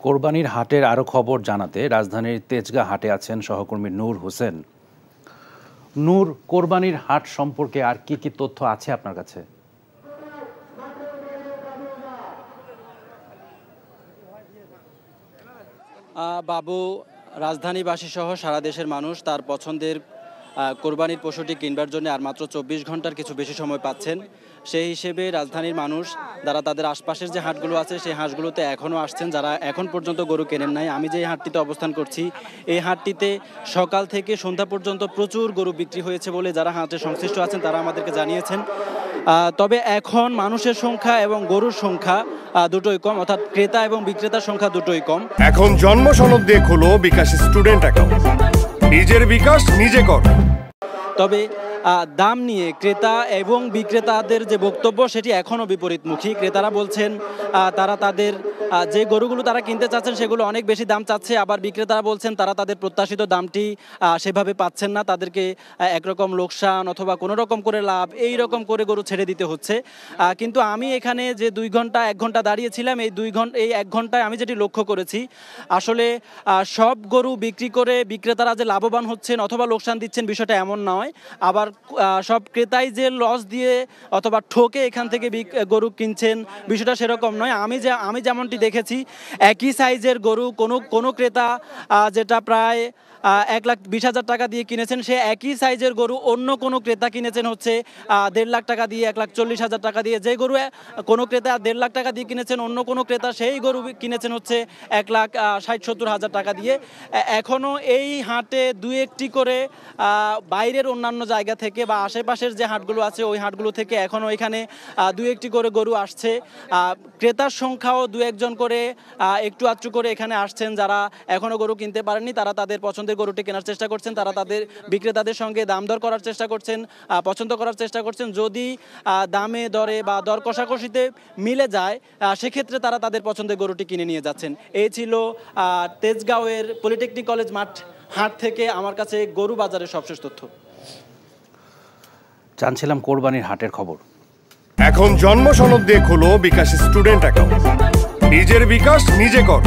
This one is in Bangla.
কোরবানির হাটের আরও খবর জানাতে রাজধানীর তেজগাঁ হাটে আছেন সহকর্মী নূর হোসেন। নূর, কোরবানির হাট সম্পর্কে আর কি কি তথ্য আছে আপনার কাছে? বাবু, রাজধানীবাসী সহ সারা দেশের মানুষ তার পছন্দের কোরবানির পশুটি কিনবার জন্য আর মাত্র 24 ঘন্টার কিছু বেশি সময় পাচ্ছেন। সেই হিসেবে রাজধানীর মানুষ যারা তাদের আশপাশের যে হাটগুলো আছে সেই হাটগুলোতে এখনও আসছেন, যারা এখন পর্যন্ত গরু কেনেন নাই। আমি যে হাটটিতে অবস্থান করছি, এই হাটটিতে সকাল থেকে সন্ধ্যা পর্যন্ত প্রচুর গরু বিক্রি হয়েছে বলে যারা হাটে সংশ্লিষ্ট আছেন তারা আমাদেরকে জানিয়েছেন। তবে এখন মানুষের সংখ্যা এবং গরুর সংখ্যা দুটোই কম, অর্থাৎ ক্রেতা এবং বিক্রেতার সংখ্যা দুটোই কম। এখন জন্ম সনদ দিয়ে খোলো বিকাশ স্টুডেন্ট অ্যাকাউন্ট, নিজের বিকাশ নিজে কর। তবে দাম নিয়ে ক্রেতা এবং বিক্রেতাদের যে বক্তব্য সেটি এখনও বিপরীতমুখী। ক্রেতারা বলছেন তারা তাদের যে গরুগুলো তারা কিনতে চাচ্ছেন সেগুলো অনেক বেশি দাম চাচ্ছে, আবার বিক্রেতারা বলছেন তারা তাদের প্রত্যাশিত দামটি সেভাবে পাচ্ছেন না, তাদেরকে একরকম লোকসান অথবা কোনো রকম করে লাভ এই রকম করে গরু ছেড়ে দিতে হচ্ছে। কিন্তু আমি এখানে যে 1 ঘন্টা দাঁড়িয়েছিলাম, এই 1 ঘন্টায় আমি যেটি লক্ষ্য করেছি, আসলে সব গরু বিক্রি করে বিক্রেতারা যে লাভবান হচ্ছেন অথবা লোকসান দিচ্ছেন বিষয়টা এমন নয়। আবার সব ক্রেতাই যে লস দিয়ে অথবা ঠকে এখান থেকে গরু কিনছেন বিষয়টা সেরকম নয়। আমি যেমনটি দেখেছি, একই সাইজের গরু কোনো ক্রেতা যেটা প্রায় 1,20,000 টাকা দিয়ে কিনেছেন, সে একই সাইজের গরু অন্য কোনো ক্রেতা কিনেছেন হচ্ছে 1.5 লাখ টাকা দিয়ে, 1,40,000 টাকা দিয়ে। যে গরু কোনো ক্রেতা 1.5 লাখ টাকা দিয়ে কিনেছেন, অন্য কোনো ক্রেতা সেই গরু কিনেছেন হচ্ছে 1,60,000-70,000 টাকা দিয়ে। এখনও এই হাটে 2-1টি করে বাইরের অন্যান্য জায়গা থেকে বা আশেপাশের যে হাটগুলো আছে ওই হাটগুলো থেকে এখনও এখানে 2-1টি করে গরু আসছে। ক্রেতার সংখ্যাও 2-1 জন করে একটু আধটু করে এখানে আসছেন। যারা এখনও গরু কিনতে পারেননি তারা তাদের পছন্দের গরুটি কেনার চেষ্টা করছেন, তারা তাদের বিক্রেতাদের সঙ্গে দাম দর করার চেষ্টা করছেন, পছন্দ করার চেষ্টা করছেন। যদি দামে দরে বা দর কষাকষিতে মিলে যায় সেক্ষেত্রে তারা তাদের পছন্দের গরুটি কিনে নিয়ে যাচ্ছেন। এই ছিল তেজগাঁওয়ের পলিটেকনিক কলেজ হাট থেকে আমার কাছে গরু বাজারের সবশেষ তথ্য। জানছিলাম কোরবানির হাটের খবর। এখন জন্ম সনদ দিয়ে খোলো বিকাশ স্টুডেন্ট অ্যাকাউন্ট, নিজের বিকাশ নিজে কর।